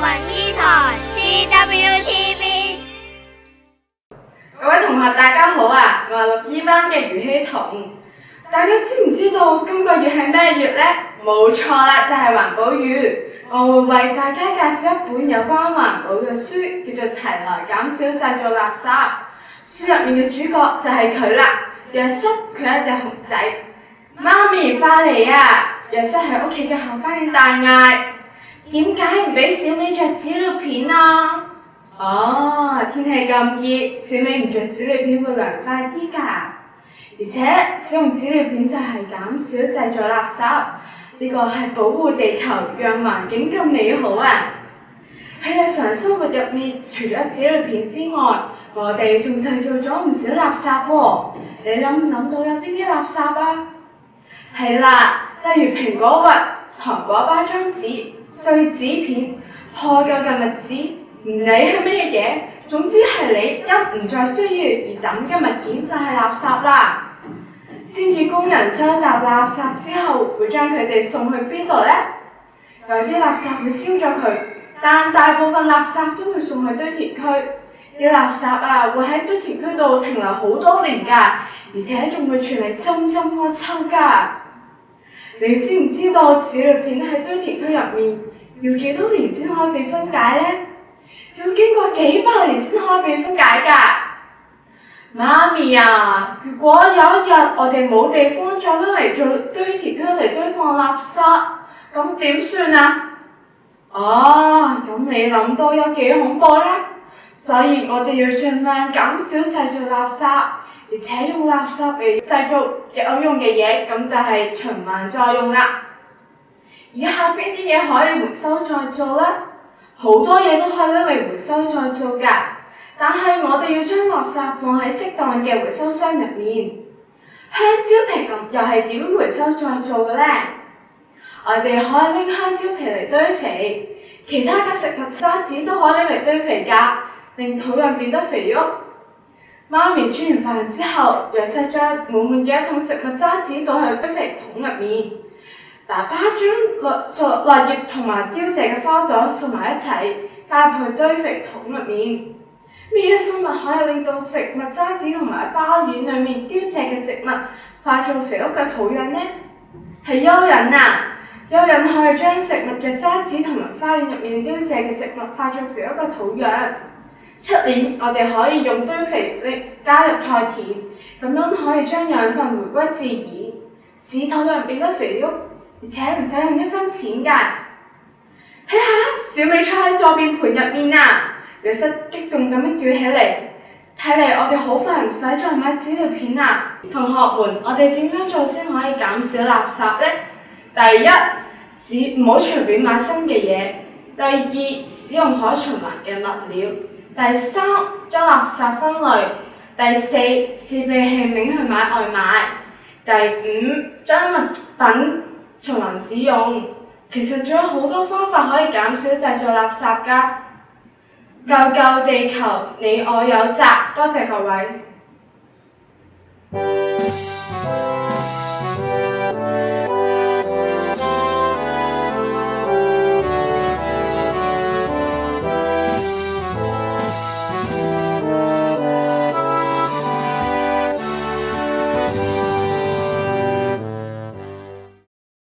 雲衣台 CWTV。各位同學大家好啊，我係六 E 班嘅余希彤。大家知唔知道今個月係咩月呢？冇錯啦，就係環保月。我會為大家介紹一本有關環保嘅書，叫做《齊來減少製造垃圾》。書入面嘅主角就係佢啦，約瑟，佢係一隻熊仔。媽咪快嚟啊！約瑟喺屋企嘅後花園大嗌：點解唔俾小美着紙尿片啊？哦，天氣咁熱，小美唔着紙尿片會涼快啲㗎。而且使用紙尿片就係減少製造垃圾，呢個係保護地球，讓環境更美好啊！喺日常生活入面，除咗紙尿片之外，我哋仲製造咗唔少垃圾喎。你諗唔諗到有邊啲垃圾啊？係啦，例如蘋果核、糖果包裝紙、碎紙片、破舊嘅物紙，唔理係乜嘢，總之係你一唔再需要而抌嘅物件就係垃圾啦。清潔工人收集垃圾之後，會將佢哋送去邊度呢？有啲垃圾會燒咗佢，但大部分垃圾都會送去堆填區。啲垃圾啊會喺堆填區度停留好多年㗎，而且仲會傳嚟陣陣惡臭㗎。你知唔知道紙尿片喺堆填區入面要幾多年先可以被分解呢？要經過幾百年先可以被分解㗎。媽咪啊，如果有一日我哋冇地方再拎嚟做堆填區嚟堆放垃圾，咁點算啊？哦，咁你諗到有幾恐怖呢？所以我哋要盡量減少製造垃圾，而且用垃圾嚟製造有用嘅嘢，咁就係循環再用啦。以下邊啲嘢可以回收再造呢？好多嘢都可以拎嚟回收再造㗎。但係我哋要將垃圾放喺適當嘅回收箱入面。香蕉皮咁又係點回收再造嘅呢？我哋可以拎香蕉皮嚟堆肥，其他嘅食物渣子都可以拎嚟堆肥㗎，令土壤變得肥沃。媽咪煮完飯之後，約瑟將滿滿嘅一桶食物渣子倒去堆肥桶入面。爸爸將落葉同埋凋謝嘅花朵掃埋一齊，加入去堆肥桶入面。咩生物可以令到食物渣子同埋花園裏面凋謝嘅植物化做肥沃嘅土壤呢？係蚯蚓啊！蚯蚓可以將食物嘅渣子同埋花園入面凋謝嘅植物化做肥沃嘅土壤。出年我哋可以用堆肥力加入菜田，咁樣可以將養分回歸自然，使土壤變得肥沃，而且唔使用一分錢㗎。睇下小美坐喺左邊盤入面啊！約瑟激動咁樣叫起嚟，睇嚟我哋好快唔使再買紙尿片啦！同學們，我哋點樣做先可以減少垃圾呢？第一，唔好隨便買新嘅嘢；第二，使用可循環嘅物料；第三，將垃圾分類；第四，自備器皿去買外賣；第五，將物品循環使用。其實仲有好多方法可以減少製造垃圾㗎。救救地球，你我有責，多謝各位。